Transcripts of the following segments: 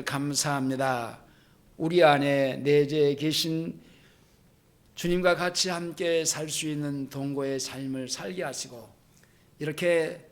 하나님을 감사합니다. 우리 안에 내재해 계신 주님과 같이 함께 살 수 있는 동거의 삶을 살게 하시고, 이렇게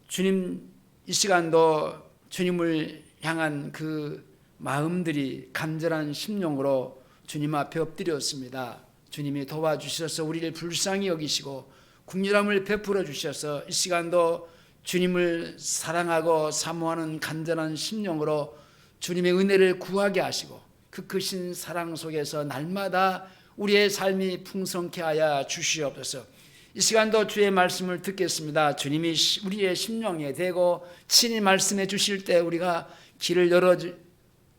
주님 이 시간도 주님을 향한 그 마음들이 간절한 심령으로 주님 앞에 엎드렸습니다. 주님이 도와주셔서 우리를 불쌍히 여기시고 긍휼함을 베풀어 주셔서 이 시간도 주님을 사랑하고 사모하는 간절한 심령으로 주님의 은혜를 구하게 하시고, 그 크신 사랑 속에서 날마다 우리의 삶이 풍성케 하여 주시옵소서. 이 시간도 주의 말씀을 듣겠습니다. 주님이 우리의 심령에 대고 친히 말씀해 주실 때 우리가 귀를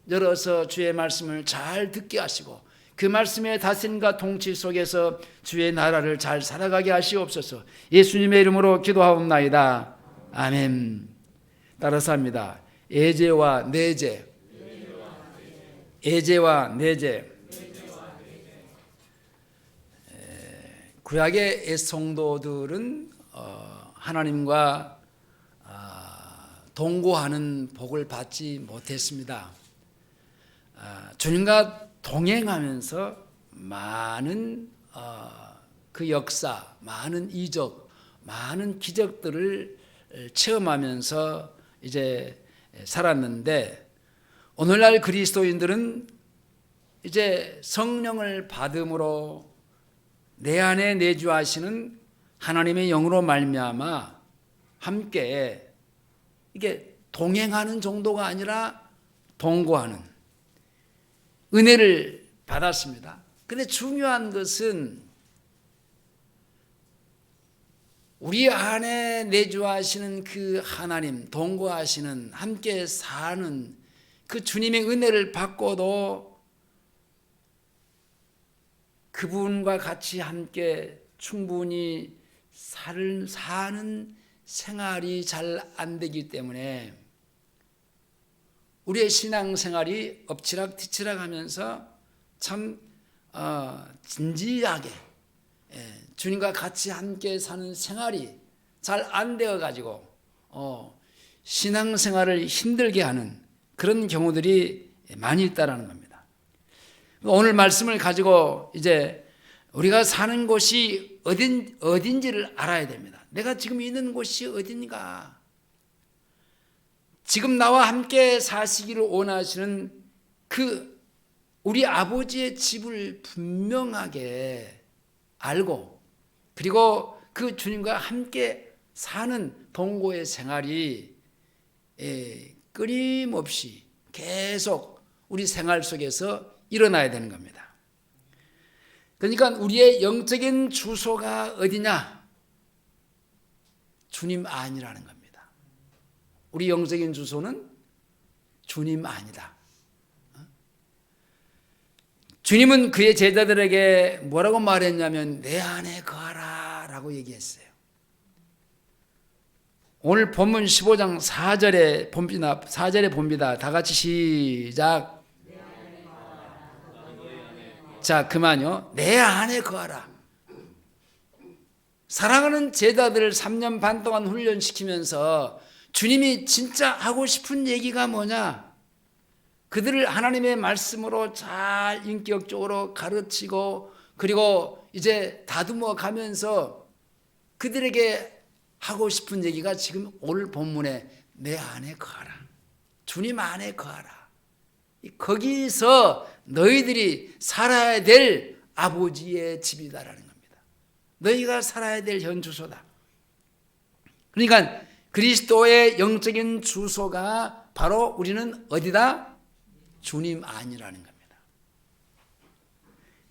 열어서 주의 말씀을 잘 듣게 하시고, 그 말씀의 다스림과 통치 속에서 주의 나라를 잘 살아가게 하시옵소서. 예수님의 이름으로 기도하옵나이다. 아멘. 따라서 합니다. 예제와 내제. 예제와 내제. 구약의 성도들은 하나님과 동거하는 복을 받지 못했습니다. 주님과 동행하면서 많은 그 역사, 많은 이적, 많은 기적들을 체험하면서 이제 살았는데, 오늘날 그리스도인들은 이제 성령을 받음으로 내 안에 내주하시는 하나님의 영으로 말미암아 함께 이게 동행하는 정도가 아니라 동거하는 은혜를 받았습니다. 그런데 중요한 것은 우리 안에 내주하시는 그 하나님, 동거하시는, 함께 사는 그 주님의 은혜를 받고도 그분과 같이 함께 충분히 사는 생활이 잘 안 되기 때문에 우리의 신앙생활이 엎치락 뒤치락 하면서 참 진지하게 주님과 같이 함께 사는 생활이 잘 안 되어 가지고 신앙생활을 힘들게 하는 그런 경우들이 많이 있다라는 겁니다. 오늘 말씀을 가지고 이제 우리가 사는 곳이 어딘지를 알아야 됩니다. 내가 지금 있는 곳이 어딘가, 지금 나와 함께 사시기를 원하시는 그 우리 아버지의 집을 분명하게 알고, 그리고 그 주님과 함께 사는 동거의 생활이 끊임없이 계속 우리 생활 속에서 일어나야 되는 겁니다. 그러니까 우리의 영적인 주소가 어디냐? 주님 안이라는 겁니다. 우리 영적인 주소는 주님 안이다. 주님은 그의 제자들에게 뭐라고 말했냐면 내 안에 거하라 라고 얘기했어요. 오늘 본문 15장 4절에 봅니다. 다 같이 시작. 자, 그만요. 내 안에 거하라. 사랑하는 제자들을 3년 반 동안 훈련시키면서 주님이 진짜 하고 싶은 얘기가 뭐냐? 그들을 하나님의 말씀으로 잘 인격적으로 가르치고, 그리고 이제 다듬어 가면서 그들에게 하고 싶은 얘기가 지금 오늘 본문에 내 안에 거하라. 주님 안에 거하라. 거기서 너희들이 살아야 될 아버지의 집이다라는 겁니다. 너희가 살아야 될 현 주소다. 그러니까 그리스도의 영적인 주소가 바로 우리는 어디다? 주님 안이라는 겁니다.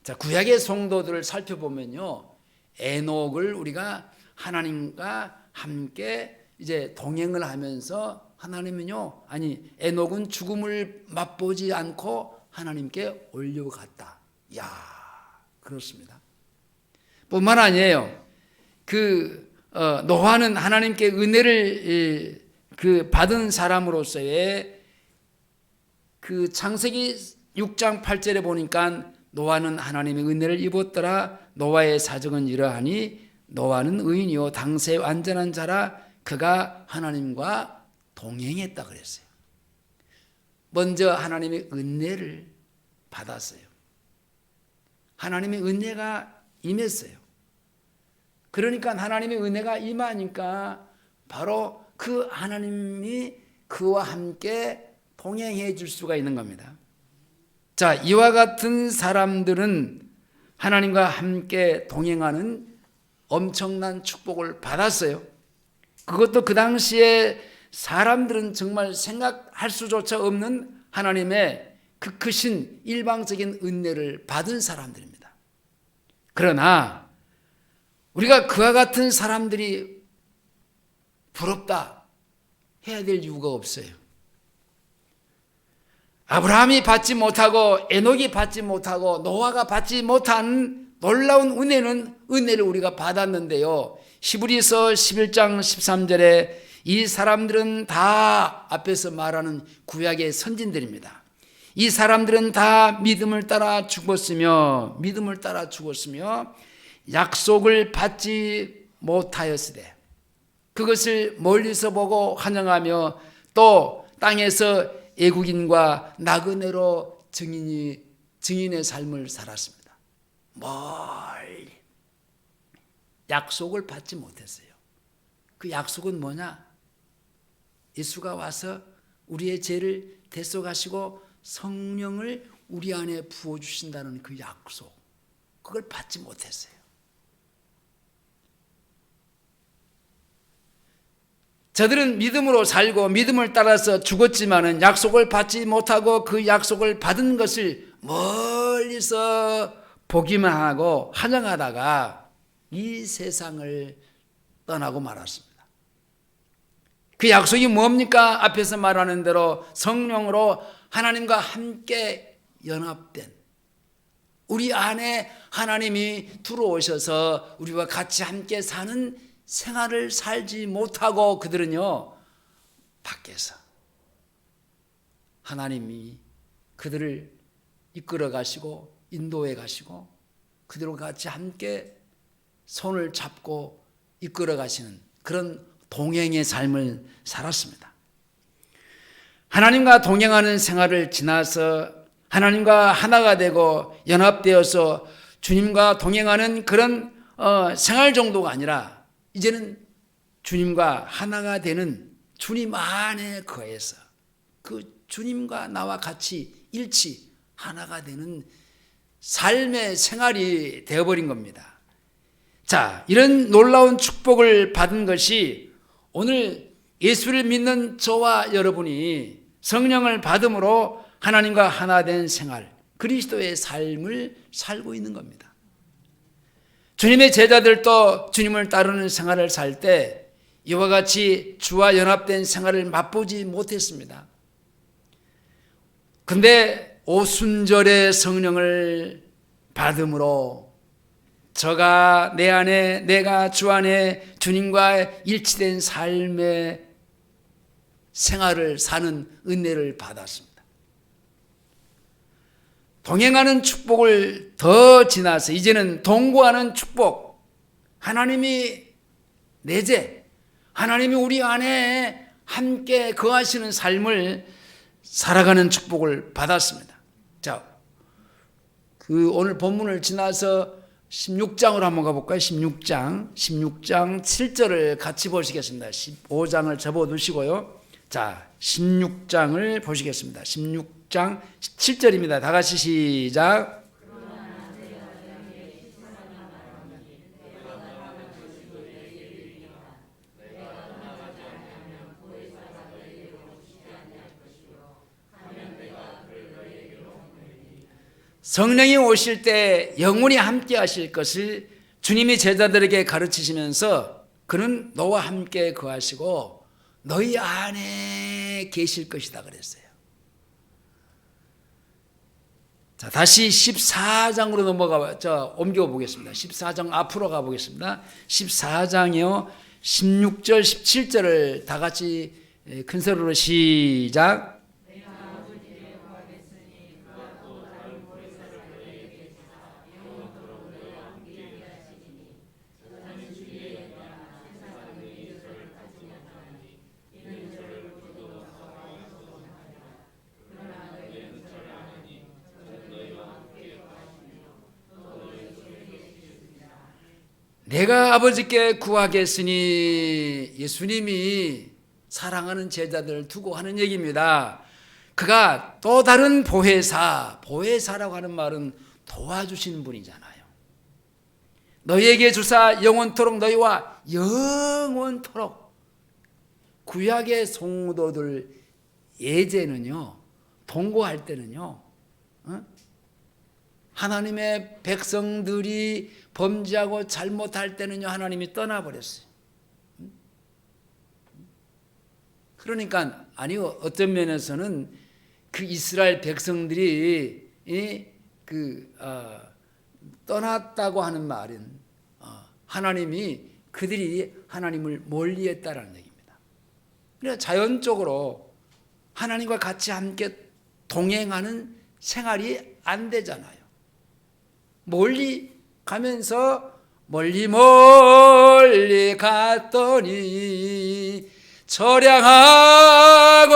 자, 구약의 성도들을 살펴보면요, 에녹을 우리가 하나님과 함께 이제 동행을 하면서 하나님은요, 에녹은 죽음을 맛보지 않고 하나님께 올려갔다. 야, 그렇습니다. 뿐만 아니에요. 노아는 하나님께 은혜를 받은 사람으로서의 그 창세기 6장 8절에 보니까 노아는 하나님의 은혜를 입었더라. 노아의 사정은 이러하니 노아는 의인이요 당세 완전한 자라 그가 하나님과 동행했다 그랬어요. 먼저 하나님의 은혜를 받았어요. 하나님의 은혜가 임했어요. 그러니까 하나님의 은혜가 임하니까 바로 그 하나님이 그와 함께 동행해 줄 수가 있는 겁니다. 자, 이와 같은 사람들은 하나님과 함께 동행하는 엄청난 축복을 받았어요. 그것도 그 당시에 사람들은 정말 생각할 수조차 없는 하나님의 그 크신 일방적인 은혜를 받은 사람들입니다. 그러나 우리가 그와 같은 사람들이 부럽다 해야 될 이유가 없어요. 아브라함이 받지 못하고 에녹이 받지 못하고 노아가 받지 못한 놀라운 은혜를 우리가 받았는데요. 히브리서 11장 13절에 이 사람들은 다 앞에서 말하는 구약의 선진들입니다. 이 사람들은 다 믿음을 따라 죽었으며 약속을 받지 못하였으되 그것을 멀리서 보고 환영하며 또 땅에서 애국인과 나그네로 증인의 삶을 살았습니다. 멀리 약속을 받지 못했어요. 그 약속은 뭐냐? 예수가 와서 우리의 죄를 대속하시고 성령을 우리 안에 부어주신다는 그 약속, 그걸 받지 못했어요. 저들은 믿음으로 살고 믿음을 따라서 죽었지만은 약속을 받지 못하고 그 약속을 받은 것을 멀리서 보기만 하고 환영하다가 이 세상을 떠나고 말았습니다. 그 약속이 뭡니까? 앞에서 말하는 대로 성령으로 하나님과 함께 연합된, 우리 안에 하나님이 들어오셔서 우리와 같이 함께 사는 생활을 살지 못하고 그들은요, 밖에서 하나님이 그들을 이끌어 가시고 인도해 가시고 그들과 같이 함께 손을 잡고 이끌어 가시는 그런 동행의 삶을 살았습니다. 하나님과 동행하는 생활을 지나서 하나님과 하나가 되고 연합되어서 주님과 동행하는 그런 생활 정도가 아니라 이제는 주님과 하나가 되는 주님 안에 거해서 그 주님과 나와 같이 일치 하나가 되는 삶의 생활이 되어버린 겁니다. 자, 이런 놀라운 축복을 받은 것이 오늘 예수를 믿는 저와 여러분이 성령을 받음으로 하나님과 하나 된 생활, 그리스도의 삶을 살고 있는 겁니다. 주님의 제자들도 주님을 따르는 생활을 살 때 이와 같이 주와 연합된 생활을 맛보지 못했습니다. 근데 오순절의 성령을 받음으로 저가 내 안에, 내가 주 안에 주님과 일치된 삶의 생활을 사는 은혜를 받았습니다. 동행하는 축복을 더 지나서 이제는 동거하는 축복, 하나님이 내재, 하나님이 우리 안에 함께 거하시는 삶을 살아가는 축복을 받았습니다. 자, 그 오늘 본문을 지나서 16장으로 한번 가볼까요? 16장 7절을 같이 보시겠습니다. 15장을 접어두시고요. 자, 16장을 보시겠습니다. 16장 7절입니다. 다 같이 시작. 성령이 오실 때 영원히 함께 하실 것을 주님이 제자들에게 가르치시면서 그는 너와 함께 거하시고 너희 안에 계실 것이다 그랬어요. 자, 다시 14장으로 옮겨 보겠습니다. 14장 앞으로 가보겠습니다. 14장이요. 16절, 17절을 다 같이 큰 소리로 시작. 내가 아버지께 구하겠으니, 예수님이 사랑하는 제자들을 두고 하는 얘기입니다. 그가 또 다른 보혜사라고 하는 말은 도와주시는 분이잖아요. 너희에게 주사 영원토록 너희와 영원토록. 구약의 성도들 예제는요, 동거할 때는요, 하나님의 백성들이 범죄하고 잘못할 때는요, 하나님이 떠나버렸어요. 그러니까 아니요, 어떤 면에서는 그 이스라엘 백성들이 떠났다고 하는 말은 하나님이 그들이 하나님을 멀리했다라는 얘기입니다. 그래서 자연적으로 하나님과 같이 함께 동행하는 생활이 안 되잖아요. 멀리 가면서 멀리 갔더니 처량하고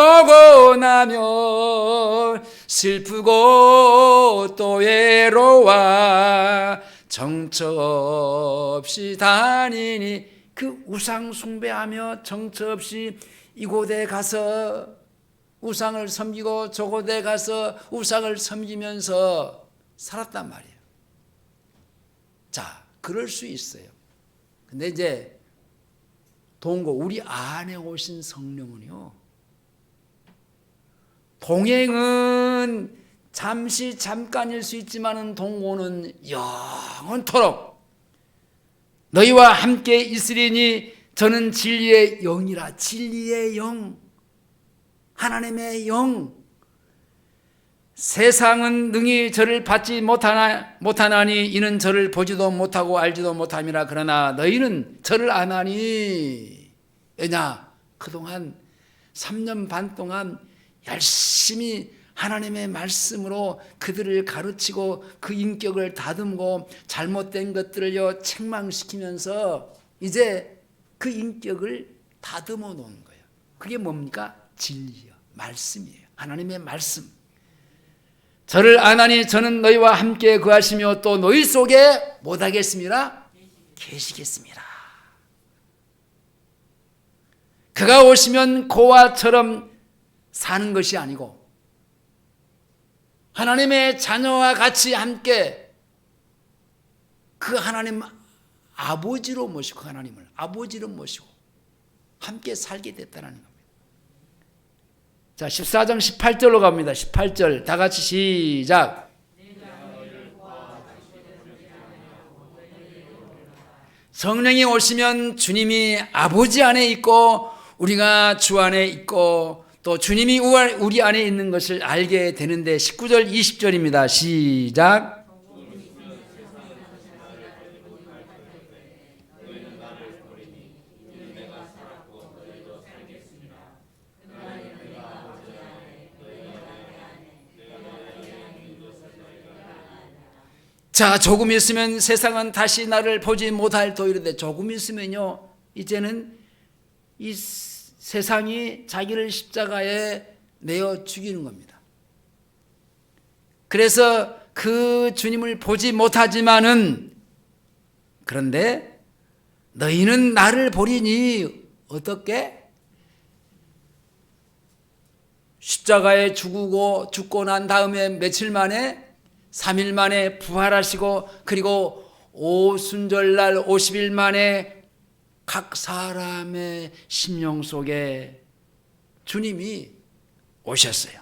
고나면 슬프고 또 외로워 정처 없이 다니니, 그 우상 숭배하며 정처 없이 이곳에 가서 우상을 섬기고 저곳에 가서 우상을 섬기면서 살았단 말이에요. 자, 그럴 수 있어요. 근데 이제 동거, 우리 안에 오신 성령은요, 동행은 잠깐일 수 있지만은 동거는 영원토록 너희와 함께 있으리니 저는 진리의 영이라. 진리의 영, 하나님의 영. 세상은 능히 저를 받지 못하나니 이는 저를 보지도 못하고 알지도 못함이라. 그러나 너희는 저를 아나니. 왜냐? 그동안 3년 반 동안 열심히 하나님의 말씀으로 그들을 가르치고 그 인격을 다듬고 잘못된 것들을 책망시키면서 이제 그 인격을 다듬어 놓은 거예요. 그게 뭡니까? 진리요, 말씀이에요. 하나님의 말씀. 저를 아나니 저는 너희와 함께 거하시며 또 너희 속에 못하겠습니다, 계시겠습니다. 그가 오시면 고아처럼 사는 것이 아니고 하나님의 자녀와 같이 함께 그 하나님 아버지로 모시고, 하나님을 아버지로 모시고 함께 살게 됐다는 겁니다. 자, 14장 18절로 갑니다. 18절 다 같이 시작. 성령이 오시면 주님이 아버지 안에 있고 우리가 주 안에 있고 또 주님이 우리 안에 있는 것을 알게 되는데, 19절 20절입니다. 시작. 자, 조금 있으면 세상은 다시 나를 보지 못할 도이르되. 조금 있으면요, 이제는 이 세상이 자기를 십자가에 내어 죽이는 겁니다. 그래서 그 주님을 보지 못하지만은, 그런데 너희는 나를 보리니 어떻게? 십자가에 죽고 난 다음에 며칠 만에, 3일 만에 부활하시고, 그리고 오순절날 50일 만에 각 사람의 심령 속에 주님이 오셨어요.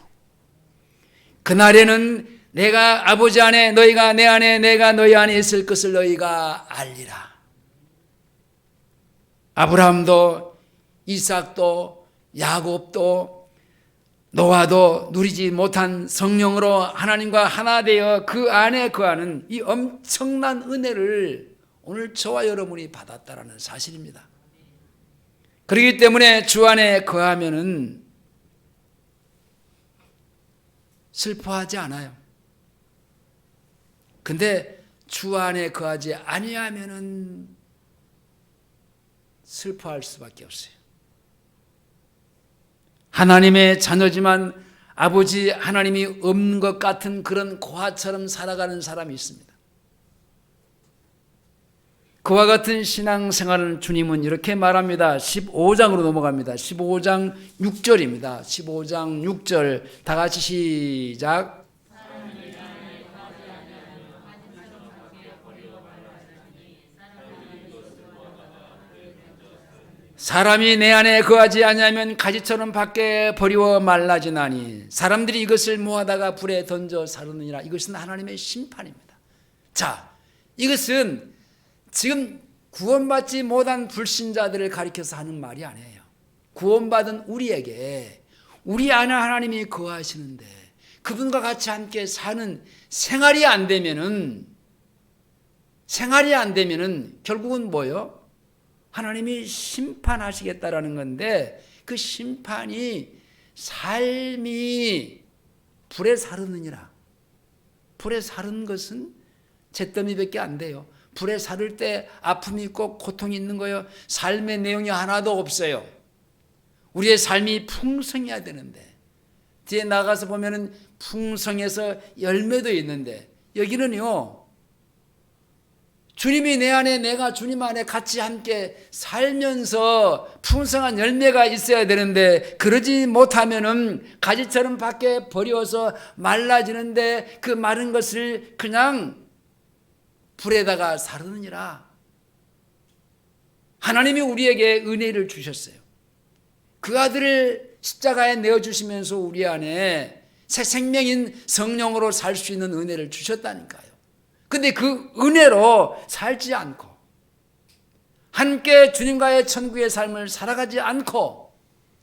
그날에는 내가 아버지 안에, 너희가 내 안에, 내가 너희 안에 있을 것을 너희가 알리라. 아브라함도 이삭도 야곱도 노아도 누리지 못한 성령으로 하나님과 하나 되어 그 안에 거하는 이 엄청난 은혜를 오늘 저와 여러분이 받았다라는 사실입니다. 그렇기 때문에 주 안에 거하면은 슬퍼하지 않아요. 근데 주 안에 거하지 아니하면은 슬퍼할 수밖에 없어요. 하나님의 자녀지만 아버지 하나님이 없는 것 같은 그런 고아처럼 살아가는 사람이 있습니다. 그와 같은 신앙생활을 주님은 이렇게 말합니다. 15장으로 넘어갑니다. 15장 6절입니다. 15장 6절 다 같이 시작. 사람이 내 안에 거하지 아니하면 가지처럼 밖에 버리워 말라지나니 사람들이 이것을 모아다가 불에 던져 사르느니라. 이것은 하나님의 심판입니다. 자, 이것은 지금 구원받지 못한 불신자들을 가리켜서 하는 말이 아니에요. 구원받은 우리에게 우리 안에 하나님이 거하시는데 그분과 같이 함께 사는 생활이 안 되면은 결국은 뭐요? 하나님이 심판하시겠다라는 건데 그 심판이 삶이 불에 사르느니라. 불에 사른 것은 잿더미밖에 안 돼요. 불에 사를 때 아픔이 있고 고통이 있는 거예요. 삶의 내용이 하나도 없어요. 우리의 삶이 풍성해야 되는데 뒤에 나가서 보면은 풍성해서 열매도 있는데 여기는요, 주님이 내 안에 내가 주님 안에 같이 함께 살면서 풍성한 열매가 있어야 되는데 그러지 못하면은 가지처럼 밖에 버려서 말라지는데 그 마른 것을 그냥 불에다가 사르느니라. 하나님이 우리에게 은혜를 주셨어요. 그 아들을 십자가에 내어주시면서 우리 안에 새 생명인 성령으로 살 수 있는 은혜를 주셨다니까요. 근데 그 은혜로 살지 않고 함께 주님과의 천국의 삶을 살아가지 않고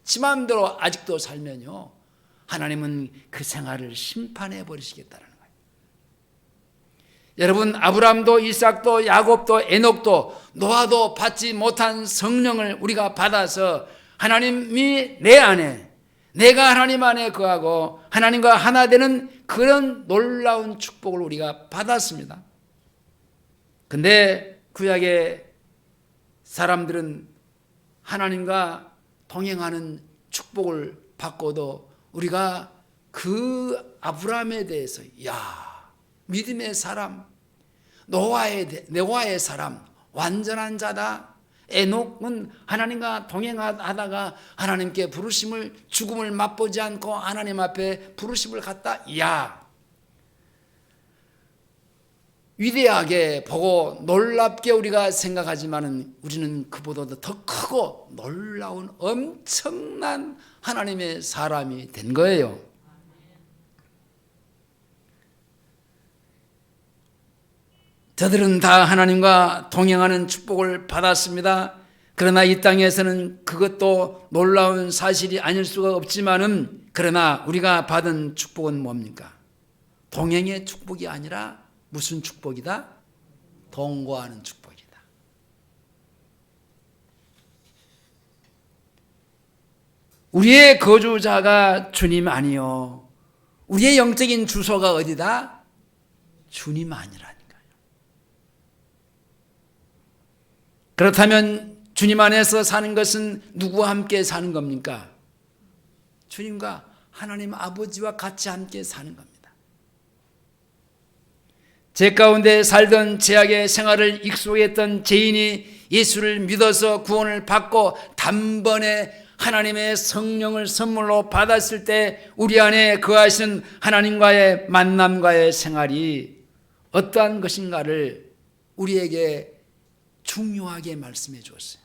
지 마음대로 아직도 살면요, 하나님은 그 생활을 심판해 버리시겠다는 거예요. 여러분, 아브라함도 이삭도 야곱도 에녹도 노아도 받지 못한 성령을 우리가 받아서 하나님이 내 안에, 내가 하나님 안에 거하고 하나님과 하나 되는 그런 놀라운 축복을 우리가 받았습니다. 근데 구약의 사람들은 하나님과 동행하는 축복을 받고도 우리가 그 아브라함에 대해서 믿음의 사람, 노아의 사람, 완전한 자다. 에녹은 하나님과 동행하다가 하나님께 부르심을, 죽음을 맛보지 않고 하나님 앞에 부르심을 갖다 위대하게 보고 놀랍게 우리가 생각하지만 우리는 그보다도 더 크고 놀라운 엄청난 하나님의 사람이 된 거예요. 저들은 다 하나님과 동행하는 축복을 받았습니다. 그러나 이 땅에서는 그것도 놀라운 사실이 아닐 수가 없지만은, 그러나 우리가 받은 축복은 뭡니까? 동행의 축복이 아니라 무슨 축복이다? 동거하는 축복이다. 우리의 거주자가 주님 아니요, 우리의 영적인 주소가 어디다? 주님 아니라니까요. 그렇다면 주님 안에서 사는 것은 누구와 함께 사는 겁니까? 주님과 하나님 아버지와 같이 함께 사는 겁니다. 제 가운데 살던 죄악의 생활을 익숙했던 죄인이 예수를 믿어서 구원을 받고 단번에 하나님의 성령을 선물로 받았을 때 우리 안에 거하시는 하나님과의 만남과의 생활이 어떠한 것인가를 우리에게 중요하게 말씀해 주었어요.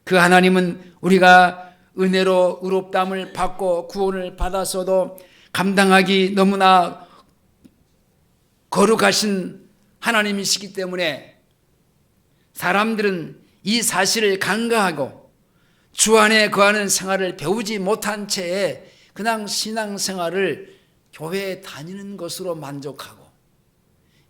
그 하나님은 우리가 은혜로 의롭다함을 받고 구원을 받았어도 감당하기 너무나 거룩하신 하나님이시기 때문에 사람들은 이 사실을 간과하고 주 안에 거하는 생활을 배우지 못한 채에 그냥 신앙생활을 교회에 다니는 것으로 만족하고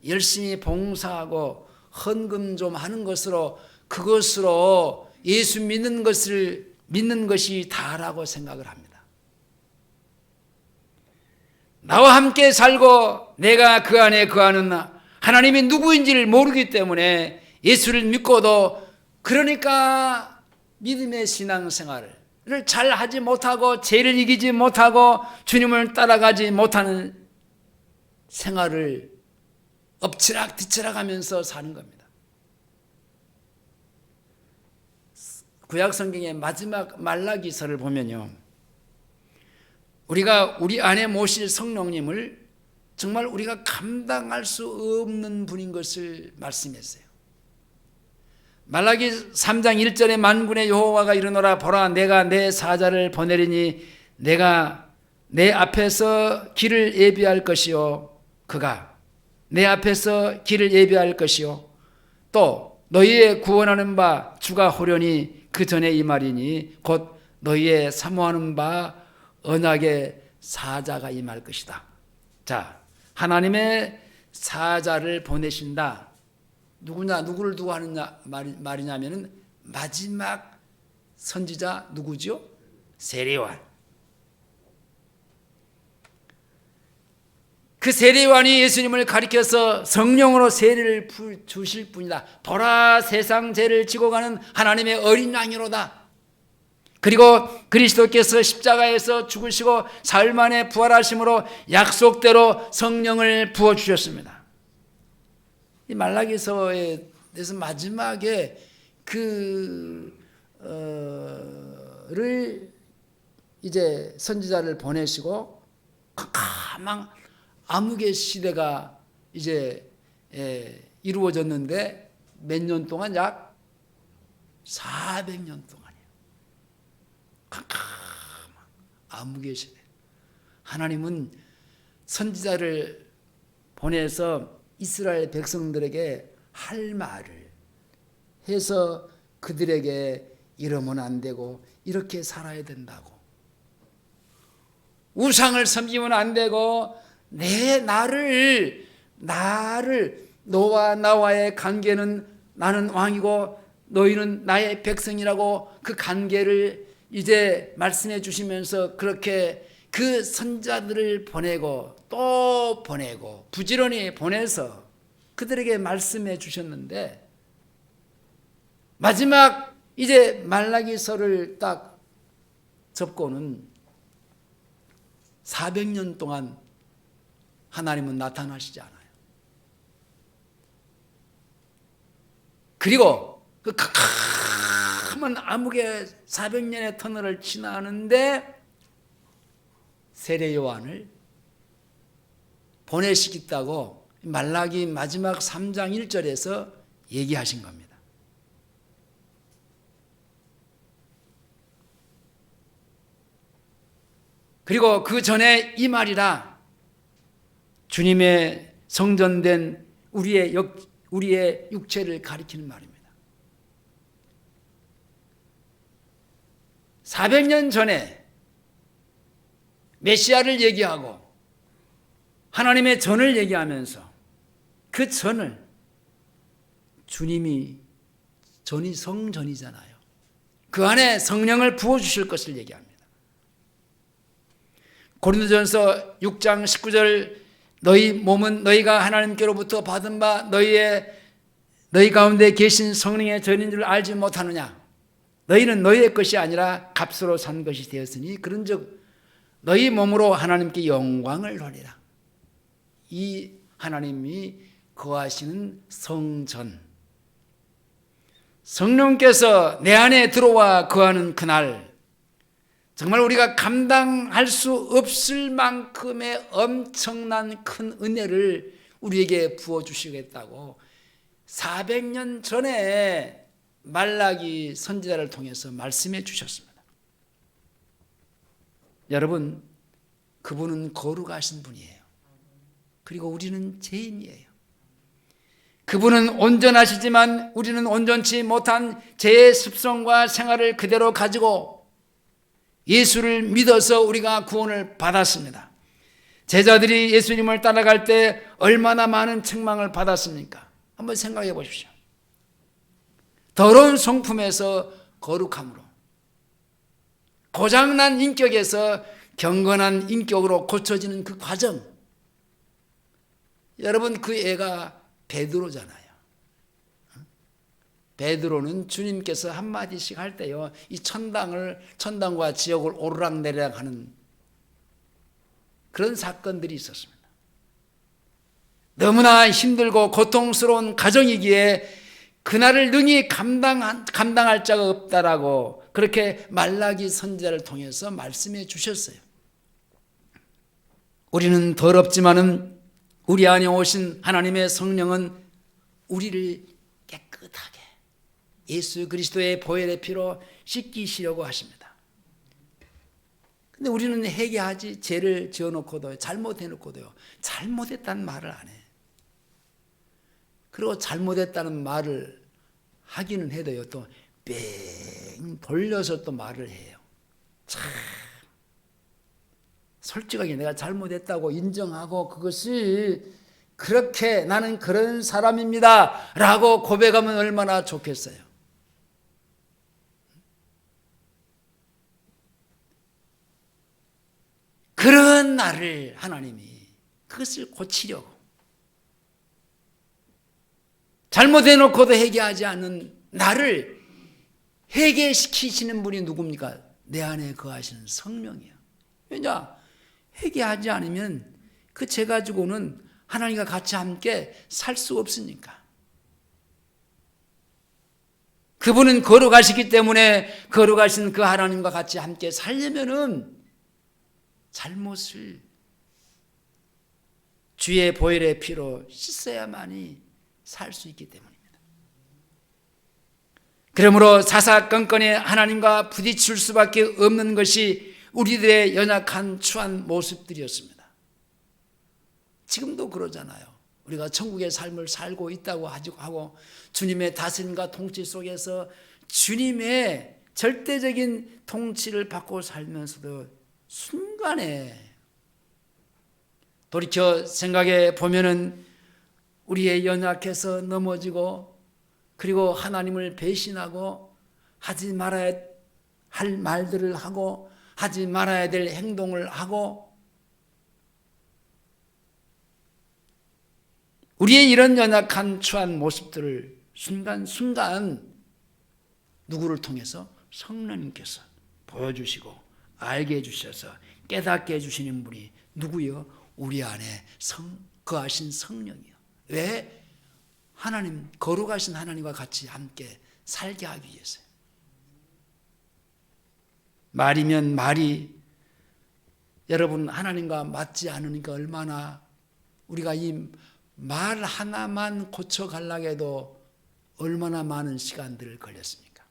열심히 봉사하고 헌금 좀 하는 것으로, 그것으로 예수 믿는 것이 다라고 생각을 합니다. 나와 함께 살고 내가 그 안에 거하는 하나님이 누구인지를 모르기 때문에 예수를 믿고도, 그러니까 믿음의 신앙생활을 잘 하지 못하고 죄를 이기지 못하고 주님을 따라가지 못하는 생활을 엎치락뒤치락 하면서 사는 겁니다. 구약 성경의 마지막 말라기서를 보면요, 우리가 우리 안에 모실 성령님을 정말 우리가 감당할 수 없는 분인 것을 말씀했어요. 말라기 3장 1절에 만군의 여호와가 이르노라 보라 내가 내 사자를 보내리니 내가 내 앞에서 길을 예비할 것이요 그가 내 앞에서 길을 예비할 것이요 또 너희의 구원하는 바 주가 호련히 그 전에 이 말이니 곧 너희의 사모하는 바 언약의 사자가 임할 것이다. 자, 하나님의 사자를 보내신다. 누구를 두고 하는 말이냐면은 마지막 선지자 누구죠? 세례요한. 그 세례요한이 예수님을 가리켜서 성령으로 세례를 주실 분이다. 보라 세상 죄를 지고 가는 하나님의 어린 양이로다. 그리고 그리스도께서 십자가에서 죽으시고 사흘 만에 부활하심으로 약속대로 성령을 부어주셨습니다. 이 말라기서에 대해서 마지막에 를 이제 선지자를 보내시고 캄캄한 암흑의 시대가 이제 이루어졌는데 몇 년 동안 약 400년 동안이에요. 캄캄한 암흑의 시대. 하나님은 선지자를 보내서 이스라엘 백성들에게 할 말을 해서 그들에게 이러면 안 되고 이렇게 살아야 된다고, 우상을 섬기면 안 되고 나를 너와 나와의 관계는 나는 왕이고 너희는 나의 백성이라고 그 관계를 이제 말씀해 주시면서 그렇게 그 선자들을 보내고 또 보내고 부지런히 보내서 그들에게 말씀해 주셨는데 마지막 이제 말라기서를 딱 접고는 400년 동안 하나님은 나타나시지 않아요. 그리고 그 캄캄한 암흑의 400년의 터널을 지나는데 세례 요한을 보내시겠다고 말라기 마지막 3장 1절에서 얘기하신 겁니다. 그리고 그 전에 이 말이라 주님의 성전된 우리의 육체를 가리키는 말입니다. 400년 전에 메시아를 얘기하고 하나님의 전을 얘기하면서 그 전을 주님이 전이 성전이잖아요. 그 안에 성령을 부어주실 것을 얘기합니다. 고린도전서 6장 19절 너희 몸은 너희가 하나님께로부터 받은 바 너희 가운데 계신 성령의 전인 줄 알지 못하느냐. 너희는 너희의 것이 아니라 값으로 산 것이 되었으니 그런즉 너희 몸으로 하나님께 영광을 돌리라. 이 하나님이 거하시는 성전, 성령께서 내 안에 들어와 거하는 그날 정말 우리가 감당할 수 없을 만큼의 엄청난 큰 은혜를 우리에게 부어주시겠다고 400년 전에 말라기 선지자를 통해서 말씀해 주셨습니다. 여러분, 그분은 거룩하신 분이에요. 그리고 우리는 죄인이에요. 그분은 온전하시지만 우리는 온전치 못한 죄의 습성과 생활을 그대로 가지고 예수를 믿어서 우리가 구원을 받았습니다. 제자들이 예수님을 따라갈 때 얼마나 많은 책망을 받았습니까? 한번 생각해 보십시오. 더러운 성품에서 거룩함으로, 고장난 인격에서 경건한 인격으로 고쳐지는 그 과정. 여러분, 그 애가 베드로잖아요. 베드로는 주님께서 한마디씩 할 때요, 이 천당과 지옥을 오르락내리락 하는 그런 사건들이 있었습니다. 너무나 힘들고 고통스러운 가정이기에 그날을 능히 감당할 자가 없다라고 그렇게 말라기 선지자를 통해서 말씀해 주셨어요. 우리는 더럽지만은 우리 안에 오신 하나님의 성령은 우리를 깨끗하게 예수 그리스도의 보혈의 피로 씻기시려고 하십니다. 근데 우리는 회개하지, 죄를 지어놓고도 잘못해놓고도요, 잘못했다는 말을 안 해. 그리고 잘못했다는 말을 하기는 해도요, 또 뺑 돌려서 또 말을 해요. 참 솔직하게 내가 잘못했다고 인정하고 그것이 그렇게 나는 그런 사람입니다 라고 고백하면 얼마나 좋겠어요. 그런 나를 하나님이 그것을 고치려고, 잘못해놓고도 회개하지 않는 나를 회개시키시는 분이 누굽니까? 내 안에 거하시는 성령이야. 왜냐? 회개하지 않으면 그 죄 가지고는 하나님과 같이 함께 살 수 없으니까. 그분은 거룩하시기 때문에 거룩하신 그 하나님과 같이 함께 살려면은 잘못을 주의 보혈의 피로 씻어야만이 살 수 있기 때문입니다. 그러므로 사사건건에 하나님과 부딪힐 수밖에 없는 것이 우리들의 연약한 추한 모습들이었습니다. 지금도 그러잖아요. 우리가 천국의 삶을 살고 있다고 하고 주님의 다스림과 통치 속에서 주님의 절대적인 통치를 받고 살면서도 순간에 돌이켜 생각해 보면은 우리의 연약해서 넘어지고, 그리고 하나님을 배신하고 하지 말아야 할 말들을 하고 하지 말아야 될 행동을 하고, 우리의 이런 연약한 추한 모습들을 순간순간 누구를 통해서? 성령님께서 보여주시고 알게 해주셔서 깨닫게 해주시는 분이 누구요? 우리 안에 거하신 성령이요. 왜? 하나님, 거룩하신 하나님과 같이 함께 살게 하기 위해서요. 말이면 말이 여러분 하나님과 맞지 않으니까 얼마나 우리가 이 말 하나만 고쳐가려고 해도 얼마나 많은 시간들을 걸렸습니까?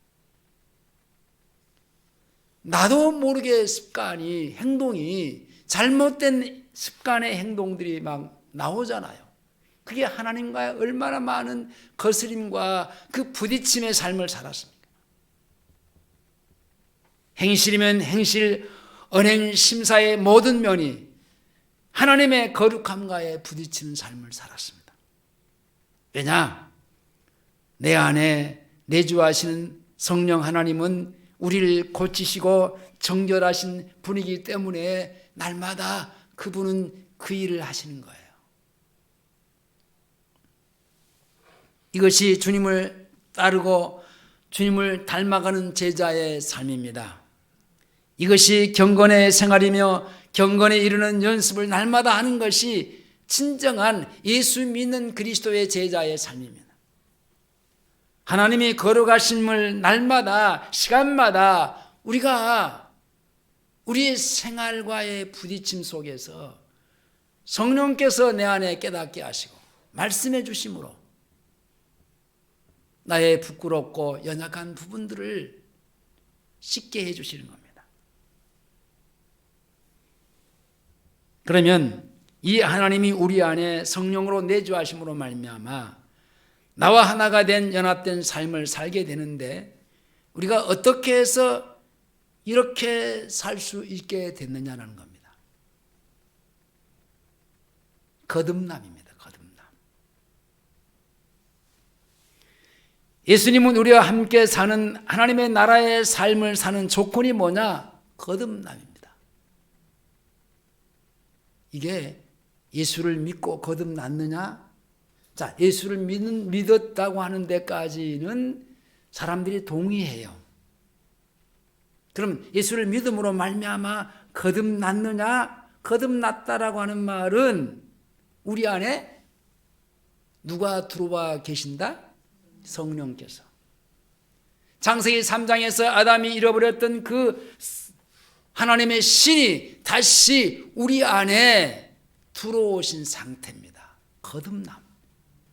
나도 모르게 습관이, 행동이, 잘못된 습관의 행동들이 막 나오잖아요. 그게 하나님과의 얼마나 많은 거스림과 그 부딪힘의 삶을 살았습니까? 행실이면 행실, 언행, 심사의 모든 면이 하나님의 거룩함과의 부딪히는 삶을 살았습니다. 왜냐? 내 안에 내주하시는 성령 하나님은 우리를 고치시고 정결하신 분이기 때문에 날마다 그분은 그 일을 하시는 거예요. 이것이 주님을 따르고 주님을 닮아가는 제자의 삶입니다. 이것이 경건의 생활이며 경건에 이르는 연습을 날마다 하는 것이 진정한 예수 믿는 그리스도의 제자의 삶입니다. 하나님이 거룩하심을 날마다 시간마다 우리가 우리의 생활과의 부딪힘 속에서 성령께서 내 안에 깨닫게 하시고 말씀해 주심으로 나의 부끄럽고 연약한 부분들을 씻게 해 주시는 겁니다. 그러면 이 하나님이 우리 안에 성령으로 내주하심으로 말미암아 나와 하나가 된 연합된 삶을 살게 되는데, 우리가 어떻게 해서 이렇게 살 수 있게 됐느냐는 겁니다. 거듭남입니다. 거듭남. 예수님은 우리와 함께 사는 하나님의 나라의 삶을 사는 조건이 뭐냐? 거듭남입니다. 이게 예수를 믿고 거듭났느냐? 자, 예수를 믿었다고 하는 데까지는 사람들이 동의해요. 그럼 예수를 믿음으로 말미암아 거듭났느냐? 거듭났다라고 하는 말은 우리 안에 누가 들어와 계신다? 성령께서. 창세기 3장에서 아담이 잃어버렸던 그 하나님의 신이 다시 우리 안에 들어오신 상태입니다.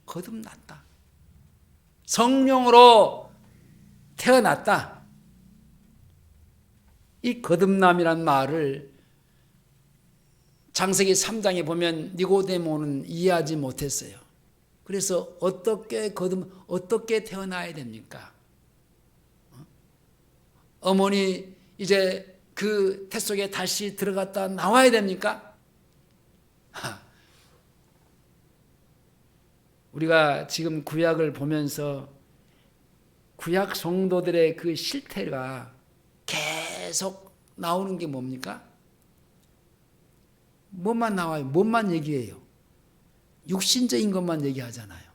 거듭났다. 성령으로 태어났다. 이 거듭남이란 말을 창세기 3장에 보면 니고데모는 이해하지 못했어요. 그래서 어떻게 태어나야 됩니까? 어머니 이제 그 태 속에 다시 들어갔다 나와야 됩니까? 우리가 지금 구약을 보면서 구약 성도들의 그 실태가 계속 나오는 게 뭡니까? 뭐만 나와요? 뭐만 얘기해요? 육신적인 것만 얘기하잖아요.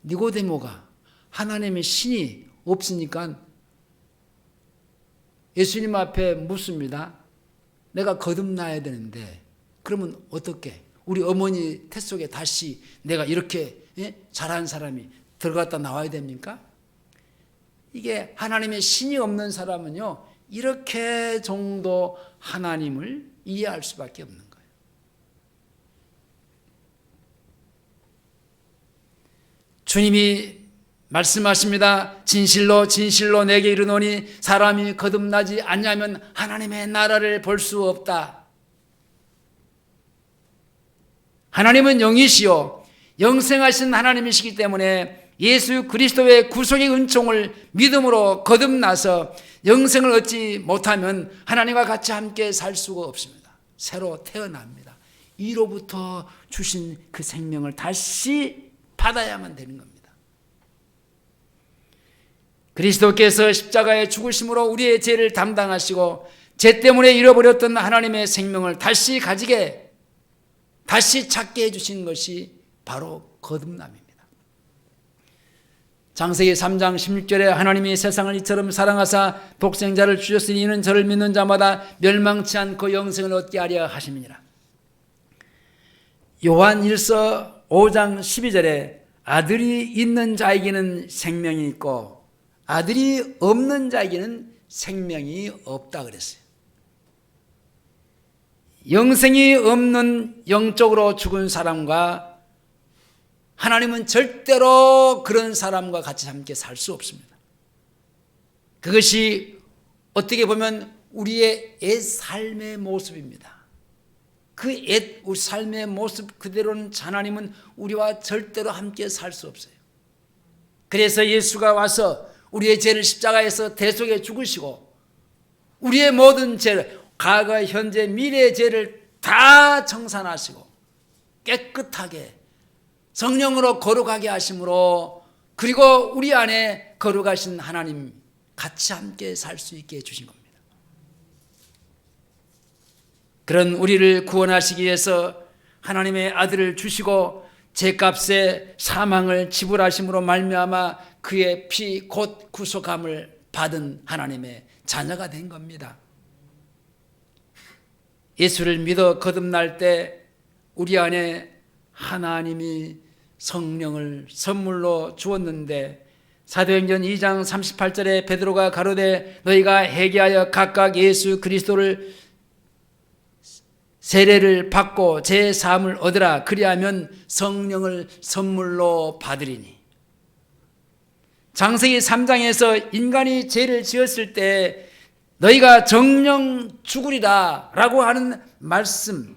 니고데모가 하나님의 신이 없으니까 예수님 앞에 묻습니다. 내가 거듭나야 되는데 그러면 어떻게? 우리 어머니 태 속에 다시 내가 이렇게 잘한 사람이 들어갔다 나와야 됩니까? 이게 하나님의 신이 없는 사람은요, 이렇게 정도 하나님을 이해할 수밖에 없는 거예요. 주님이 말씀하십니다. 진실로 진실로 내게 이르노니 사람이 거듭나지 않냐면 하나님의 나라를 볼 수 없다. 하나님은 영이시요 영생하신 하나님이시기 때문에 예수 그리스도의 구속의 은총을 믿음으로 거듭나서 영생을 얻지 못하면 하나님과 같이 함께 살 수가 없습니다. 새로 태어납니다. 이로부터 주신 그 생명을 다시 받아야만 되는 겁니다. 그리스도께서 십자가의 죽으심으로 우리의 죄를 담당하시고 죄 때문에 잃어버렸던 하나님의 생명을 다시 가지게, 다시 찾게 해주신 것이 바로 거듭남입니다. 창세기 3장 16절에 하나님이 세상을 이처럼 사랑하사 독생자를 주셨으니 이는 저를 믿는 자마다 멸망치 않고 영생을 얻게 하려 하심이니라. 요한 1서 5장 12절에 아들이 있는 자에게는 생명이 있고 아들이 없는 자에게는 생명이 없다 그랬어요. 영생이 없는 영적으로 죽은 사람과 하나님은 절대로 그런 사람과 같이 함께 살 수 없습니다. 그것이 어떻게 보면 우리의 옛 삶의 모습입니다. 그 옛 우리 삶의 모습 그대로는 하나님은 우리와 절대로 함께 살 수 없어요. 그래서 예수가 와서 우리의 죄를 십자가에서 대속에 죽으시고 우리의 모든 죄를, 과거, 현재, 미래의 죄를 다 청산하시고 깨끗하게 성령으로 거룩하게 하심으로, 그리고 우리 안에 거룩하신 하나님 같이 함께 살 수 있게 해주신 겁니다. 그런 우리를 구원하시기 위해서 하나님의 아들을 주시고 죄값의 사망을 지불하심으로 말미암아 그의 피 곧 구속함을 받은 하나님의 자녀가 된 겁니다. 예수를 믿어 거듭날 때 우리 안에 하나님이 성령을 선물로 주었는데 사도행전 2장 38절에 베드로가 가로되 너희가 회개하여 각각 예수 그리스도를 세례를 받고 제 사함을 얻으라. 그리하면 성령을 선물로 받으리니. 창세기 3장에서 인간이 죄를 지었을 때 너희가 정령 죽으리라 라고 하는 말씀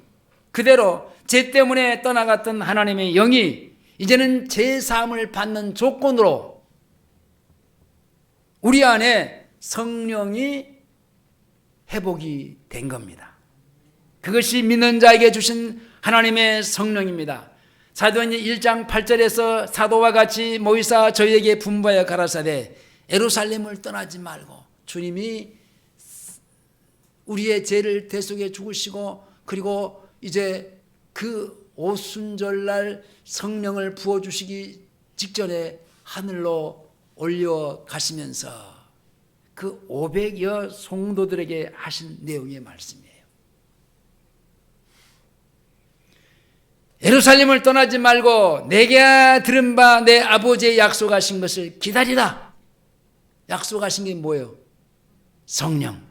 그대로 죄 때문에 떠나갔던 하나님의 영이 이제는 죄 사함을 받는 조건으로 우리 안에 성령이 회복이 된 겁니다. 그것이 믿는 자에게 주신 하나님의 성령입니다. 사도행전 1장 8절에서 사도와 같이 모이사 저희에게 분부하여 가라사대 예루살렘을 떠나지 말고, 주님이 우리의 죄를 대속해 죽으시고 그리고 이제 그 오순절날 성령을 부어주시기 직전에 하늘로 올려가시면서 그 500여 성도들에게 하신 내용의 말씀이에요. 예루살렘을 떠나지 말고 내게 들은 바 내 아버지의 약속하신 것을 기다리라. 약속하신 게 뭐예요? 성령.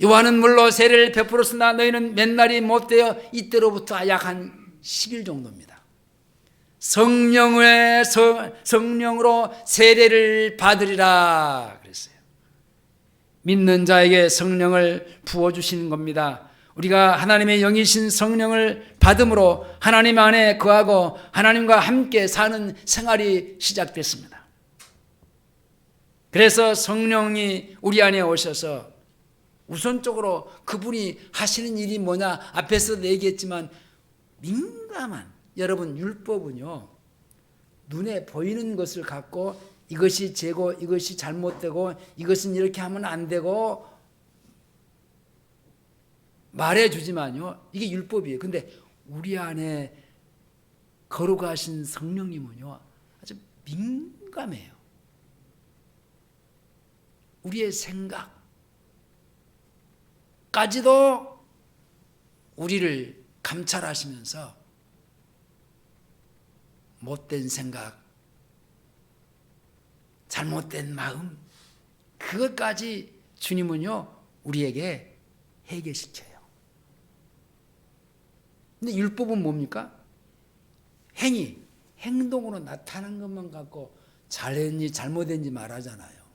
요한은 물로 세례를 베풀었으나 너희는 몇 날이 못 되어 이때로부터 약 한 10일 정도입니다. 성령으로 세례를 받으리라 그랬어요. 믿는 자에게 성령을 부어주시는 겁니다. 우리가 하나님의 영이신 성령을 받음으로 하나님 안에 거하고 하나님과 함께 사는 생활이 시작됐습니다. 그래서 성령이 우리 안에 오셔서 우선적으로 그분이 하시는 일이 뭐냐, 앞에서도 얘기했지만 민감한, 여러분 율법은요 눈에 보이는 것을 갖고 이것이 죄고 이것이 잘못되고 이것은 이렇게 하면 안 되고 말해주지만요 이게 율법이에요. 근데 우리 안에 거룩하신 성령님은요 아주 민감해요. 우리의 생각까지도 우리를 감찰하시면서 못된 생각, 잘못된 마음, 그것까지 주님은요 우리에게 해결시켜요. 근데 율법은 뭡니까? 행동으로 나타난 것만 갖고 잘했는지 잘못했는지 말하잖아요.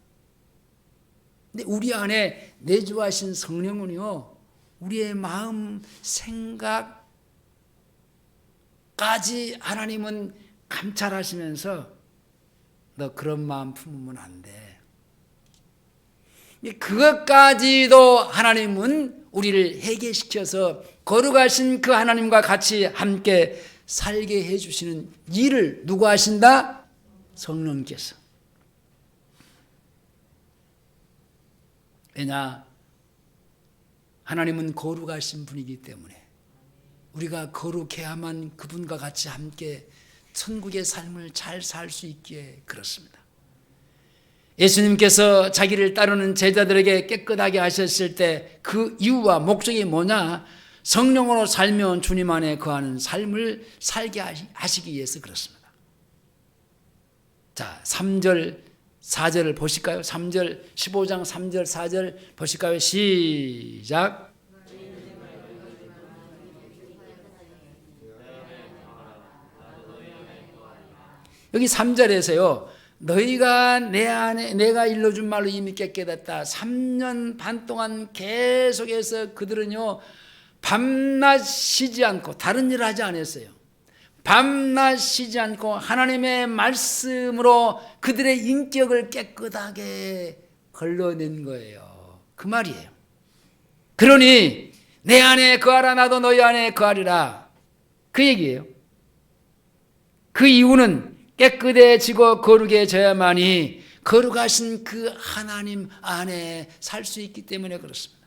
근데 우리 안에 내주하신 성령은요 우리의 마음, 생각까지 하나님은 감찰하시면서 너 그런 마음 품으면 안 돼. 그것까지도 하나님은 우리를 해결시켜서 거룩하신 그 하나님과 같이 함께 살게 해주시는 일을 누가 하신다? 성령께서. 왜냐? 하나님은 거룩하신 분이기 때문에 우리가 거룩해야만 그분과 같이 함께 천국의 삶을 잘 살 수 있기에 그렇습니다. 예수님께서 자기를 따르는 제자들에게 깨끗하게 하셨을 때 그 이유와 목적이 뭐냐? 성령으로 살면 주님 안에 거하는 삶을 살게 하시기 위해서 그렇습니다. 자, 3절 4절을 보실까요? 3절 15장 3절 4절 보실까요? 시작. 여기 3절에서요. 너희가 내 안에 내가 일러준 말로 이미 깨끗했다. 3년 반 동안 계속해서 그들은요 밤낮 쉬지 않고 다른 일을 하지 않았어요. 밤낮 쉬지 않고 하나님의 말씀으로 그들의 인격을 깨끗하게 걸러낸 거예요. 그 말이에요. 그러니 내 안에 거하라 나도 너희 안에 거하리라. 그 얘기예요. 그 이유는 깨끗해지고 거룩해져야만이 거룩하신 그 하나님 안에 살 수 있기 때문에 그렇습니다.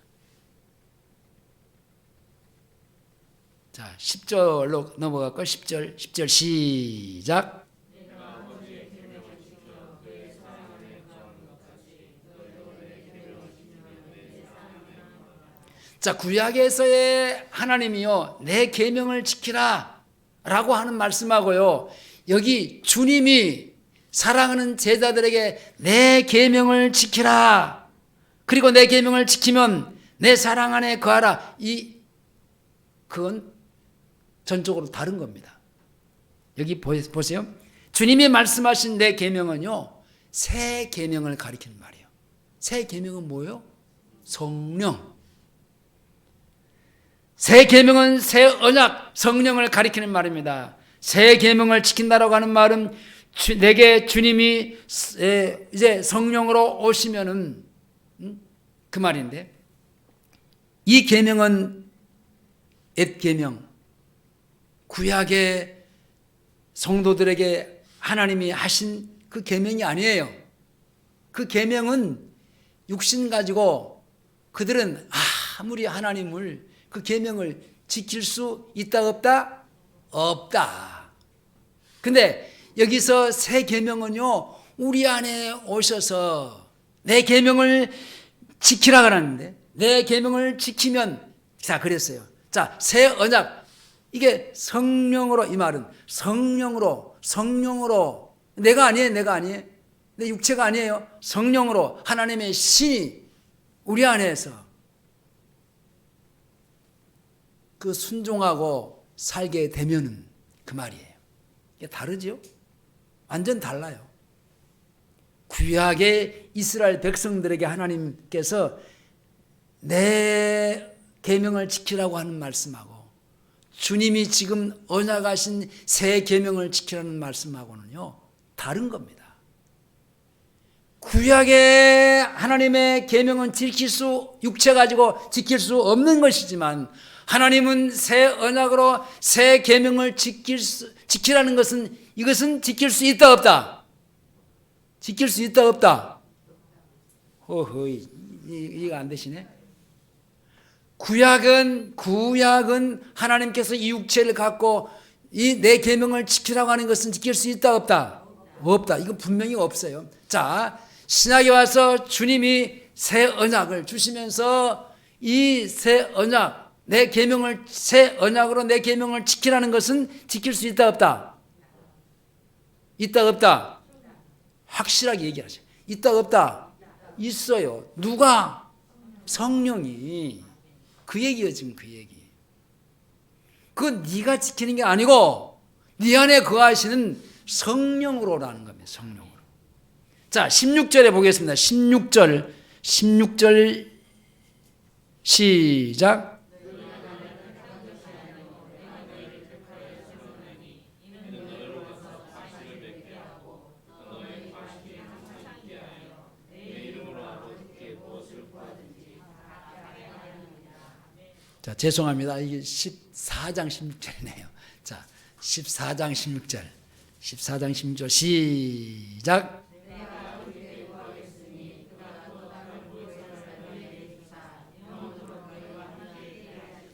자, 10절로 넘어갈까요? 10절 시작. 자, 구약에서의 하나님이요 내 계명을 지키라 라고 하는 말씀하고요, 여기 주님이 사랑하는 제자들에게 내 계명을 지키라, 그리고 내 계명을 지키면 내 사랑 안에 거하라, 그건 전적으로 다른 겁니다. 여기 보세요. 주님이 말씀하신 내 계명은요 새 계명을 가리키는 말이에요. 새 계명은 뭐예요? 성령. 새 계명은 새 언약, 성령을 가리키는 말입니다. 새 계명을 지킨다라고 하는 말은 내게 주님이 이제 성령으로 오시면은 그 말인데, 이 계명은 옛 계명, 구약의 성도들에게 하나님이 하신 그 계명이 아니에요. 그 계명은 육신 가지고 그들은 아무리 하나님을 그 계명을 지킬 수 있다 없다? 없다. 근데 여기서 새 계명은요 우리 안에 오셔서 내 계명을 지키라 그러는데, 내 계명을 지키면, 자 그랬어요. 자, 새 언약, 이게 성령으로, 이 말은 성령으로 내가 아니에요. 내 육체가 아니에요. 성령으로 하나님의 신이 우리 안에서 그 순종하고 살게 되면은 그 말이에요. 이게 다르죠? 완전 달라요. 구약의 이스라엘 백성들에게 하나님께서 내 계명을 지키라고 하는 말씀하고 주님이 지금 언약하신 새 계명을 지키라는 말씀하고는요 다른 겁니다. 구약의 하나님의 계명은 육체 가지고 지킬 수 없는 것이지만 하나님은 새 언약으로 새 계명을 지키라는 것은 이것은 지킬 수 있다 없다? 지킬 수 있다 없다? 허허이 이해가 안 되시네. 구약은 하나님께서 이 육체를 갖고 이 내 계명을 지키라고 하는 것은 지킬 수 있다 없다? 없다. 이건 분명히 없어요. 자, 신약에 와서 주님이 새 언약을 주시면서 이 새 언약 새 언약으로 내 계명을 지키라는 것은 지킬 수 있다 없다? 있다 없다? 확실하게 얘기하세요. 있다 없다? 있어요. 누가? 성령이. 그 얘기예요. 지금 그 얘기. 그건 네가 지키는 게 아니고 네 안에 거하시는 성령으로라는 겁니다. 성령으로. 자, 16절에 보겠습니다. 16절 시작. 자, 죄송합니다. 이게 14장 16절이네요. 자, 14장 16절 시작.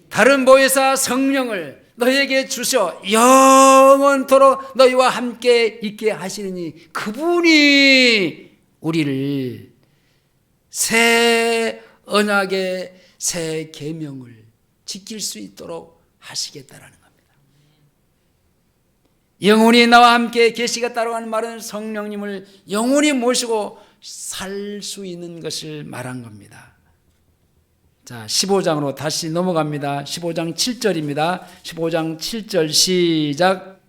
다른 보혜사 성령을 너희에게 주셔 영원토록 너희와 함께 있게 하시느니 그분이 우리를 새 언약의 새 계명을 지킬 수 있도록 하시겠다라는 겁니다. 영원히 나와 함께 계시겠다고 하는 말은 성령님을 영원히 모시고 살 수 있는 것을 말한 겁니다. 자, 15장으로 다시 넘어갑니다. 15장 7절입니다. 15장 7절 시작.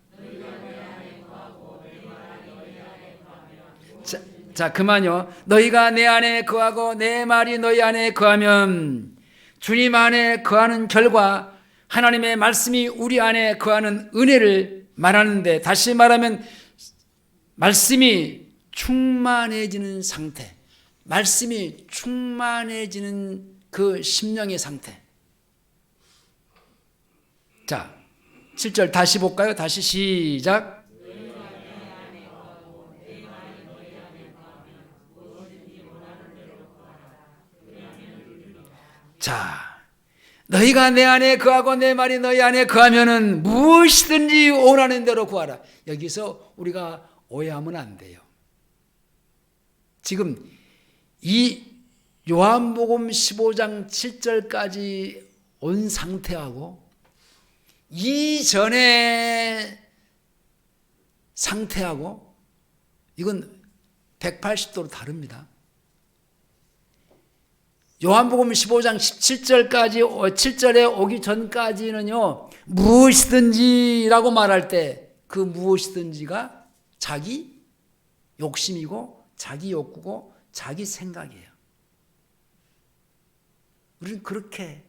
자, 그만요. 너희가 내 안에 거하고 내 말이 너희 안에 거하면 주님 안에 거하는 결과 하나님의 말씀이 우리 안에 거하는 은혜를 말하는데, 다시 말하면 말씀이 충만해지는 상태, 말씀이 충만해지는 그 심령의 상태. 자, 7절 다시 볼까요? 다시 시작. 자, 너희가 내 안에 거하고 내 말이 너희 안에 거하면은 무엇이든지 원하는 대로 구하라. 여기서 우리가 오해하면 안 돼요. 지금 이 요한복음 15장 7절까지 온 상태하고 이전의 상태하고 이건 180도로 다릅니다. 요한복음 15장 17절까지 7절에 오기 전까지는요 무엇이든지라고 말할 때 그 무엇이든지가 자기 욕심이고 자기 욕구고 자기 생각이에요. 우리는 그렇게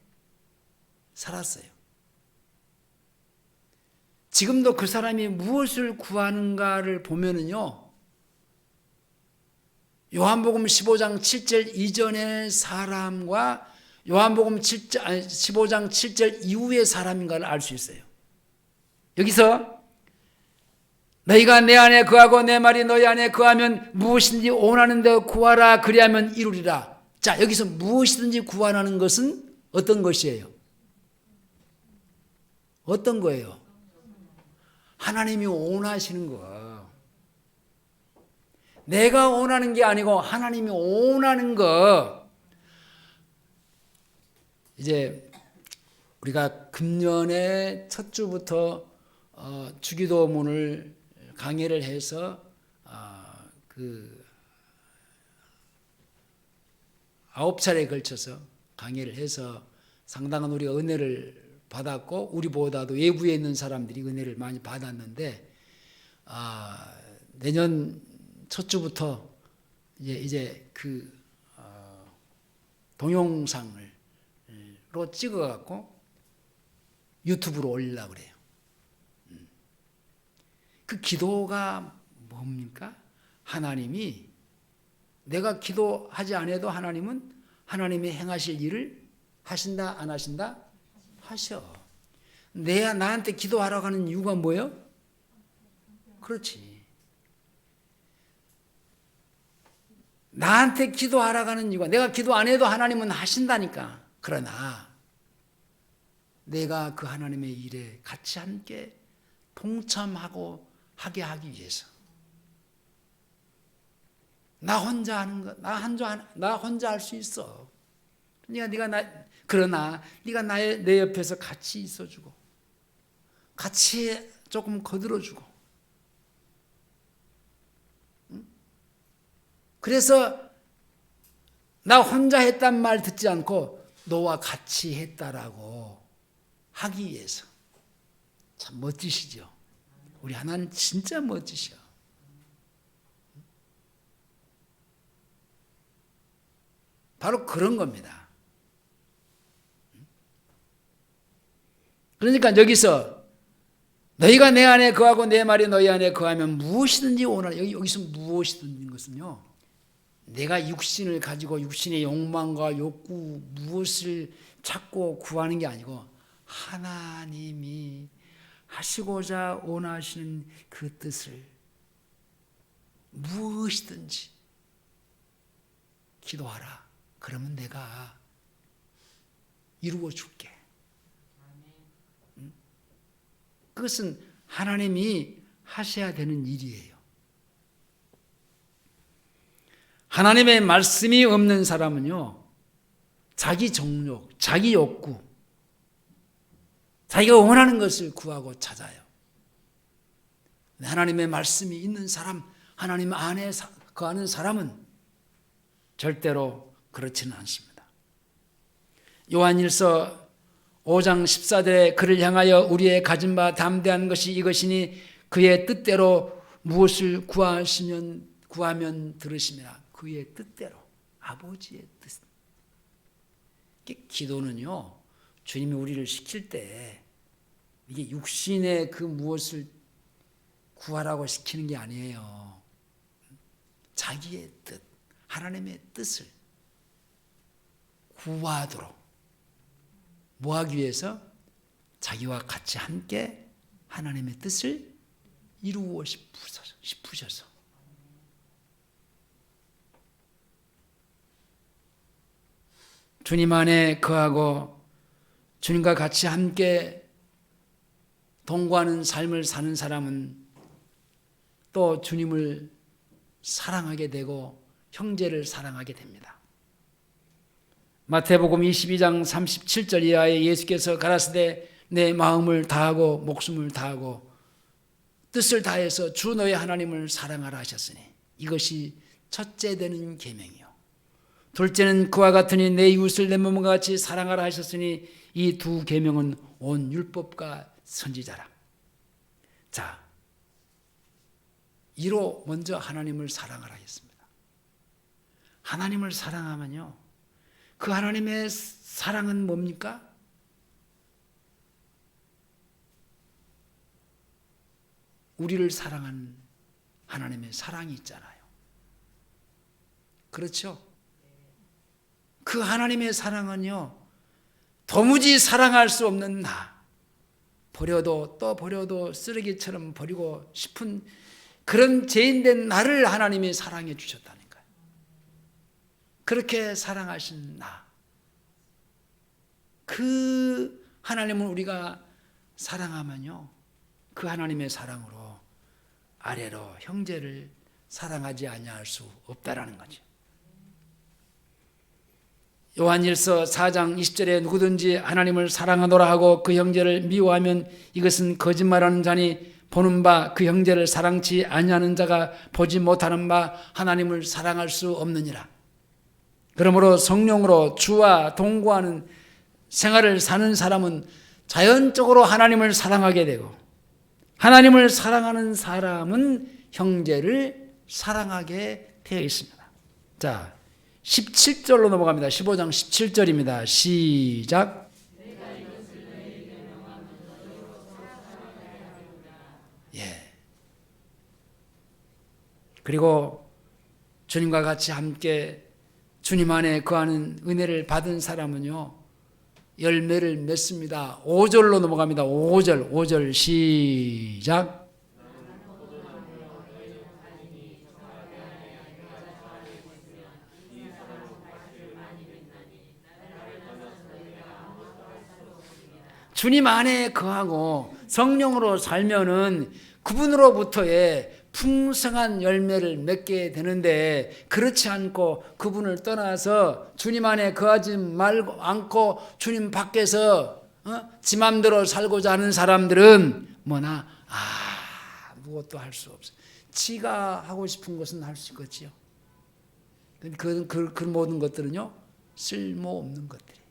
살았어요. 지금도 그 사람이 무엇을 구하는가를 보면은요 요한복음 15장 7절 이전의 사람과 요한복음 15장 7절 이후의 사람인가를 알 수 있어요. 여기서 너희가 내 안에 거하고 내 말이 너희 안에 거하면 무엇인지 원하는 대로 구하라 그리하면 이루리라. 자, 여기서 무엇이든지 구하라는 것은 어떤 것이에요? 어떤 거예요? 하나님이 원하시는 거. 내가 원하는 게 아니고 하나님이 원하는 거. 이제 우리가 금년의 첫 주부터 주기도문을 강의를 해서 그 9차례에 걸쳐서 강의를 해서 상당한 우리가 은혜를 받았고, 우리보다도 외부에 있는 사람들이 은혜를 많이 받았는데, 내년 첫 주부터 이제 그 동영상으로 찍어갖고 유튜브로 올리려고 그래요. 그 기도가 뭡니까? 하나님이, 내가 기도하지 않아도 하나님은 하나님이 행하실 일을 하신다, 안 하신다? 하셔. 내가 나한테 기도하라고 하는 이유가 뭐예요? 그렇지. 나한테 기도하라고 하는 이유가, 내가 기도 안 해도 하나님은 하신다니까. 그러나 내가 그 하나님의 일에 같이 함께 동참하고 하게 하기 위해서, 나 혼자 하는 거, 나 혼자 할 수 있어. 그러나 네가 내 옆에서 같이 있어주고, 같이 조금 거들어주고, 그래서 나 혼자 했단 말 듣지 않고 너와 같이 했다라고 하기 위해서. 참 멋지시죠? 우리 하나님 진짜 멋지셔. 바로 그런 겁니다. 그러니까 여기서 너희가 내 안에 거하고 내 말이 너희 안에 거하면 무엇이든지 원하라. 여기서 무엇이든지 것은요, 내가 육신을 가지고 육신의 욕망과 욕구 무엇을 찾고 구하는 게 아니고, 하나님이 하시고자 원하시는 그 뜻을 무엇이든지 기도하라. 그러면 내가 이루어 줄게. 그것은 하나님이 하셔야 되는 일이에요. 하나님의 말씀이 없는 사람은요, 자기 정욕, 자기 욕구, 자기가 원하는 것을 구하고 찾아요. 하나님의 말씀이 있는 사람, 하나님 안에 거하는 사람은 절대로 그렇지는 않습니다. 요한일서 5장 14절에 그를 향하여 우리의 가진 바 담대한 것이 이것이니 그의 뜻대로 무엇을 구하면 들으심이라. 그의 뜻대로, 아버지의 뜻. 기도는요, 주님이 우리를 시킬 때 이게 육신의 그 무엇을 구하라고 시키는 게 아니에요. 자기의 뜻, 하나님의 뜻을 구하도록, 뭐 하기 위해서? 자기와 같이 함께 하나님의 뜻을 이루고 싶으셔서. 주님 안에 거하고 주님과 같이 함께 동거하는 삶을 사는 사람은 또 주님을 사랑하게 되고 형제를 사랑하게 됩니다. 마태복음 22장 37절 이하에 예수께서 가라사대 내 마음을 다하고 목숨을 다하고 뜻을 다해서 주 너의 하나님을 사랑하라 하셨으니 이것이 첫째 되는 계명이요, 둘째는 그와 같으니 내 이웃을 내 몸과 같이 사랑하라 하셨으니 이 두 계명은 온 율법과 선지자라. 자, 이로 먼저 하나님을 사랑하라 했습니다. 하나님을 사랑하면요, 그 하나님의 사랑은 뭡니까? 우리를 사랑한 하나님의 사랑이 있잖아요. 그렇죠? 그 하나님의 사랑은요, 도무지 사랑할 수 없는 나, 버려도 또 버려도 쓰레기처럼 버리고 싶은 그런 죄인된 나를 하나님이 사랑해 주셨다니까요. 그렇게 사랑하신 나, 그 하나님을 우리가 사랑하면요, 그 하나님의 사랑으로 아래로 형제를 사랑하지 아니할 수 없다라는 거죠. 요한일서 4장 20절에 누구든지 하나님을 사랑하노라 하고 그 형제를 미워하면 이것은 거짓말하는 자니 보는 바 그 형제를 사랑치 아니하는 자가 보지 못하는 바 하나님을 사랑할 수 없느니라. 그러므로 성령으로 주와 동거하는 생활을 사는 사람은 자연적으로 하나님을 사랑하게 되고, 하나님을 사랑하는 사람은 형제를 사랑하게 되어 있습니다. 자, 17절로 넘어갑니다. 15장 17절입니다. 시작. 예. 그리고 주님과 같이 함께 주님 안에 거하는 은혜를 받은 사람은요, 열매를 맺습니다. 5절로 넘어갑니다. 5절 시작. 주님 안에 거하고 성령으로 살면은 그분으로부터의 풍성한 열매를 맺게 되는데, 그렇지 않고 그분을 떠나서 주님 안에 거하지 않고 주님 밖에서 지 맘대로 살고자 하는 사람들은 뭐나 무엇도 할 수 없어요. 지가 하고 싶은 것은 할 수 있겠지요. 그 모든 것들은요, 쓸모없는 것들이에요.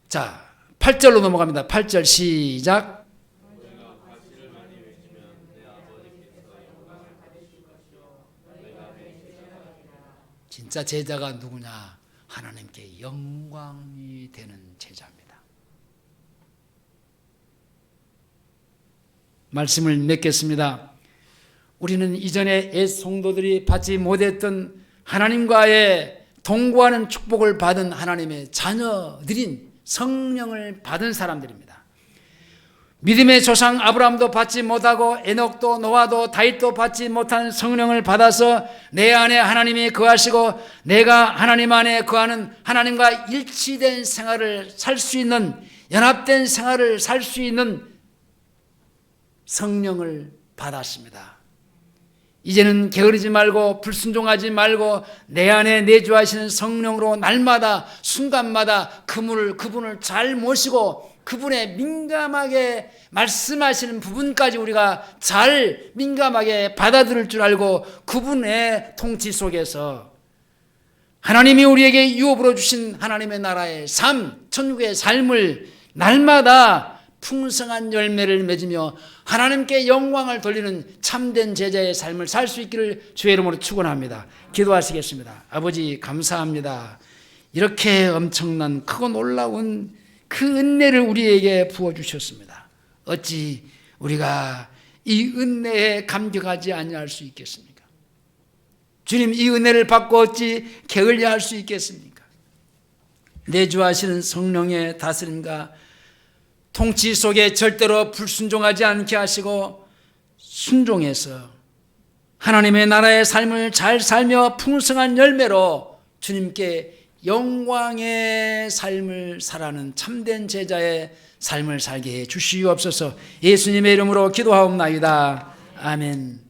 자, 8절로 넘어갑니다. 8절 시작. 진짜 제자가 누구냐? 하나님께 영광이 되는 제자입니다. 말씀을 맺겠습니다. 우리는 이전에 옛 성도들이 받지 못했던 하나님과의 동거하는 축복을 받은 하나님의 자녀들인 성령을 받은 사람들입니다. 믿음의 조상 아브라함도 받지 못하고 에녹도 노아도 다윗도 받지 못한 성령을 받아서 내 안에 하나님이 거하시고 내가 하나님 안에 거하는, 하나님과 일치된 생활을 살 수 있는, 연합된 생활을 살 수 있는 성령을 받았습니다. 이제는 게으르지 말고 불순종하지 말고 내 안에 내주하시는 성령으로 날마다 순간마다 그분을 잘 모시고 그분의 민감하게 말씀하시는 부분까지 우리가 잘 민감하게 받아들일 줄 알고 그분의 통치 속에서 하나님이 우리에게 유업으로 주신 하나님의 나라의 삶, 천국의 삶을 날마다 풍성한 열매를 맺으며 하나님께 영광을 돌리는 참된 제자의 삶을 살 수 있기를 주의 이름으로 축원합니다. 기도하시겠습니다. 아버지 감사합니다. 이렇게 엄청난 크고 놀라운 그 은혜를 우리에게 부어주셨습니다. 어찌 우리가 이 은혜에 감격하지 아니할 수 있겠습니까? 주님, 이 은혜를 받고 어찌 게을리할 할 수 있겠습니까? 내주하시는 성령의 다스림과 통치 속에 절대로 불순종하지 않게 하시고 순종해서 하나님의 나라의 삶을 잘 살며 풍성한 열매로 주님께 영광의 삶을 살아가는 참된 제자의 삶을 살게 해 주시옵소서. 예수님의 이름으로 기도하옵나이다. 아멘.